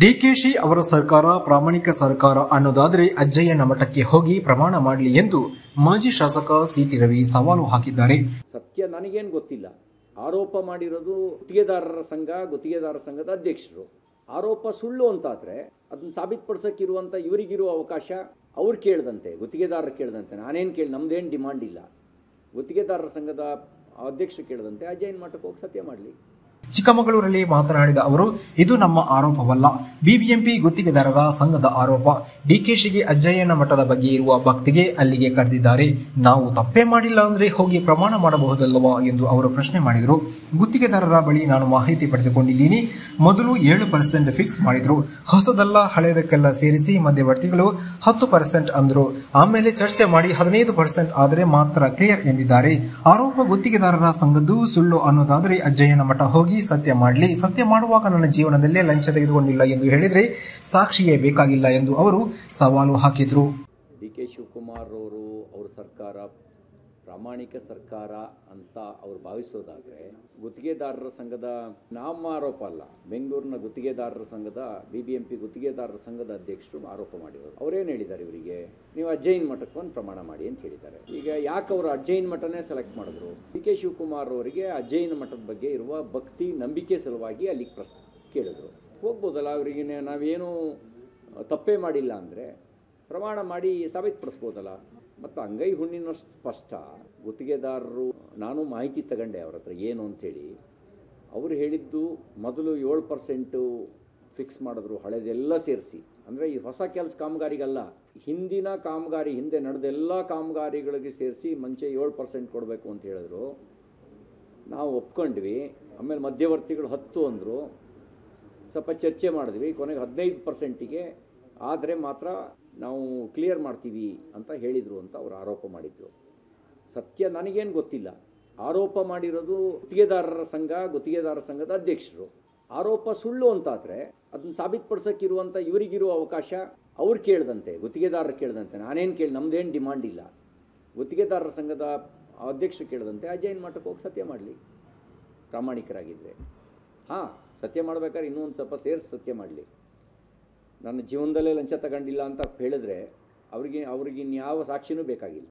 ಡಿಕೆಶಿ ಅವರ ಸರ್ಕಾರ ಪ್ರಾಮಾಣಿಕ ಸರ್ಕಾರ ಅನ್ನೋದಾದರೆ ಅಜ್ಜಯ್ಯನ ಮಠಕ್ಕೆ ಹೋಗಿ ಪ್ರಮಾಣ ಮಾಡಲಿ ಎಂದು ಮಾಜಿ ಶಾಸಕ ಸಿಟಿ ರವಿ ಸವಾಲು ಹಾಕಿದ್ದಾರೆ. ಸತ್ಯ ನನಗೇನು ಗೊತ್ತಿಲ್ಲ. ಆರೋಪ ಮಾಡಿರೋದು ಗುತ್ತಿಗೆದಾರರ ಸಂಘದ ಅಧ್ಯಕ್ಷರು. ಆರೋಪ ಸುಳ್ಳು ಅಂತಾದರೆ ಅದನ್ನು ಸಾಬೀತುಪಡಿಸೋಕ್ಕಿರುವಂಥ ಇವರಿಗಿರುವ ಅವಕಾಶ ಅವ್ರು ಕೇಳಿದಂತೆ, ಗುತ್ತಿಗೆದಾರರು ಕೇಳಿದಂತೆ. ನಾನೇನು ನಮ್ಮದೇನು ಡಿಮಾಂಡ್ ಇಲ್ಲ. ಗುತ್ತಿಗೆದಾರರ ಸಂಘದ ಅಧ್ಯಕ್ಷರು ಕೇಳಿದಂತೆ ಅಜ್ಜಯ್ಯನ ಮಠಕ್ಕೆ ಹೋಗಿ ಸತ್ಯ ಮಾಡಲಿ. ಚಿಕ್ಕಮಗಳೂರಲ್ಲಿ ಮಾತನಾಡಿದ ಅವರು, ಇದು ನಮ್ಮ ಆರೋಪವಲ್ಲ, ಬಿಬಿಎಂಪಿ ಗುತ್ತಿಗೆದಾರರ ಸಂಘದ ಆರೋಪ. ಡಿಕೆಶಿಗೆ ಅಜ್ಜಯ್ಯನ ಮಠದ ಬಗ್ಗೆ ಇರುವ ಭಕ್ತಿಗೆ ಅಲ್ಲಿಗೆ ಕರೆದಿದ್ದಾರೆ. ನಾವು ತಪ್ಪೇ ಮಾಡಿಲ್ಲ ಅಂದ್ರೆ ಹೋಗಿ ಪ್ರಮಾಣ ಮಾಡಬಹುದಲ್ಲವಾ ಎಂದು ಅವರು ಪ್ರಶ್ನೆ ಮಾಡಿದರು. ಗುತ್ತಿಗೆದಾರರ ಬಳಿ ನಾನು ಮಾಹಿತಿ ಪಡೆದುಕೊಂಡಿದ್ದೀನಿ. ಮೊದಲು 7% ಫಿಕ್ಸ್ ಮಾಡಿದ್ರು. ಹೊಸದಲ್ಲ ಹಳೆಯದಕ್ಕೆಲ್ಲ ಸೇರಿಸಿ ಮಧ್ಯವರ್ತಿಗಳು 10% ಅಂದ್ರು. ಆಮೇಲೆ ಚರ್ಚೆ ಮಾಡಿ 15% ಆದರೆ ಮಾತ್ರ ಕ್ಲಿಯರ್ ಎಂದಿದ್ದಾರೆ. ಆರೋಪ ಗುತ್ತಿಗೆದಾರರ ಸಂಘದ್ದು ಸುಳ್ಳು ಅನ್ನೋದಾದರೆ ಅಜ್ಜಯ್ಯನ ಮಠ ಹೋಗಿ ಸತ್ಯ ಮಾಡಲಿ. ಸತ್ಯ ಮಾಡುವಾಗ ನನ್ನ ಜೀವನದಲ್ಲೇ ಲಂಚ ತೆಗೆದುಕೊಂಡಿಲ್ಲ ಎಂದು ಹೇಳಿದರೆ ಸಾಕ್ಷಿಯೇ ಬೇಕಾಗಿಲ್ಲ ಎಂದು ಅವರು ಸವಾಲು ಹಾಕಿದರು. ಡಿ.ಕೆ. ಶಿವಕುಮಾರ್ ಅವರು ಅವ್ರ ಸರ್ಕಾರ ಪ್ರಾಮಾಣಿಕ ಸರ್ಕಾರ ಅಂತ ಅವ್ರು ಭಾವಿಸೋದಾದರೆ, ಗುತ್ತಿಗೆದಾರರ ಸಂಘದ ನಮ್ಮ ಆರೋಪ ಅಲ್ಲ, ಬೆಂಗಳೂರಿನ ಗುತ್ತಿಗೆದಾರರ ಸಂಘದ ಬಿಬಿಎಂಪಿ ಗುತ್ತಿಗೆದಾರರ ಸಂಘದ ಅಧ್ಯಕ್ಷರು ಆರೋಪ ಮಾಡಿರೋರು. ಅವರೇನು ಹೇಳಿದ್ದಾರೆ, ಇವರಿಗೆ ನೀವು ಅಜ್ಜಯ್ಯನ ಮಠಕ್ಕೆ ಒಂದು ಪ್ರಮಾಣ ಮಾಡಿ ಅಂತ ಹೇಳಿದ್ದಾರೆ. ಈಗ ಯಾಕೆ ಅವರು ಅಜ್ಜಯ್ಯನ ಮಠನೇ ಸೆಲೆಕ್ಟ್ ಮಾಡಿದ್ರು? ಡಿ.ಕೆ. ಶಿವಕುಮಾರ್ ಅವರಿಗೆ ಅಜ್ಜಯ್ಯನ ಮಠದ ಬಗ್ಗೆ ಇರುವ ಭಕ್ತಿ ನಂಬಿಕೆ ಸಲುವಾಗಿ ಅಲ್ಲಿಗೆ ಕೇಳಿದ್ರು. ಹೋಗ್ಬೋದಲ್ಲ, ಅವರಿಗೆ ನಾವೇನು ತಪ್ಪೇ ಮಾಡಿಲ್ಲ ಅಂದರೆ ಪ್ರಮಾಣ ಮಾಡಿ ಸಾಬೀತುಪಡಿಸ್ಬೋದಲ್ಲ. ಮತ್ತು ಅಂಗೈ ಹುಣ್ಣಿನಷ್ಟು ಸ್ಪಷ್ಟ. ಗುತ್ತಿಗೆದಾರರು, ನಾನು ಮಾಹಿತಿ ತಗೊಂಡೆ ಅವ್ರ ಹತ್ರ ಏನು ಅಂಥೇಳಿ. ಅವರು ಹೇಳಿದ್ದು ಮೊದಲು 7% ಫಿಕ್ಸ್ ಮಾಡಿದ್ರು, ಹಳೆದೆಲ್ಲ ಸೇರಿಸಿ. ಅಂದರೆ ಈ ಹೊಸ ಕೆಲಸ ಕಾಮಗಾರಿಗಲ್ಲ, ಹಿಂದಿನ ಕಾಮಗಾರಿ, ಹಿಂದೆ ನಡೆದೆಲ್ಲ ಕಾಮಗಾರಿಗಳಿಗೆ ಸೇರಿಸಿ ಮುಂಚೆ 7% ಕೊಡಬೇಕು ಅಂತ ಹೇಳಿದ್ರು. ನಾವು ಒಪ್ಕೊಂಡ್ವಿ. ಆಮೇಲೆ ಮಧ್ಯವರ್ತಿಗಳು 10 ಅಂದರು. ಸ್ವಲ್ಪ ಚರ್ಚೆ ಮಾಡಿದ್ವಿ. ಕೊನೆಗೆ 15%ಗೆ ಆದರೆ ಮಾತ್ರ ನಾವು ಕ್ಲಿಯರ್ ಮಾಡ್ತೀವಿ ಅಂತ ಹೇಳಿದರು ಅಂತ ಅವರು ಆರೋಪ ಮಾಡಿದ್ರು. ಸತ್ಯ ನನಗೇನು ಗೊತ್ತಿಲ್ಲ. ಆರೋಪ ಮಾಡಿರೋದು ಗುತ್ತಿಗೆದಾರರ ಸಂಘದ ಅಧ್ಯಕ್ಷರು. ಆರೋಪ ಸುಳ್ಳು ಅಂತಾದರೆ ಅದನ್ನು ಸಾಬೀತುಪಡಿಸೋಕ್ಕಿರುವಂಥ ಇವರಿಗಿರುವ ಅವಕಾಶ ಅವ್ರು ಕೇಳಿದಂತೆ, ಗುತ್ತಿಗೆದಾರರು ಕೇಳಿದಂತೆ. ನಾನೇನು ನಮ್ಮದೇನು ಡಿಮಾಂಡ್ ಇಲ್ಲ. ಗುತ್ತಿಗೆದಾರರ ಸಂಘದ ಅಧ್ಯಕ್ಷರು ಕೇಳಿದಂತೆ ಅಜ್ಜಯ್ಯನ ಮಠಕ್ಕೆ ಹೋಗಿ ಸತ್ಯ ಮಾಡಲಿ ಪ್ರಾಮಾಣಿಕರಾಗಿದ್ದರೆ. ಸತ್ಯ ಮಾಡಬೇಕಾದ್ರೆ ಇನ್ನೂ ಒಂದು ಸ್ವಲ್ಪ ಸೇರಿಸಿ ಸತ್ಯ ಮಾಡಲಿ. ನನ್ನ ಜೀವನದಲ್ಲೇ ಲಂಚ ತಗೊಂಡಿಲ್ಲ ಅಂತ ಹೇಳಿದ್ರೆ ಅವ್ರಿಗೆ ಇನ್ಯಾವ ಸಾಕ್ಷಿನೂ ಬೇಕಾಗಿಲ್ಲ.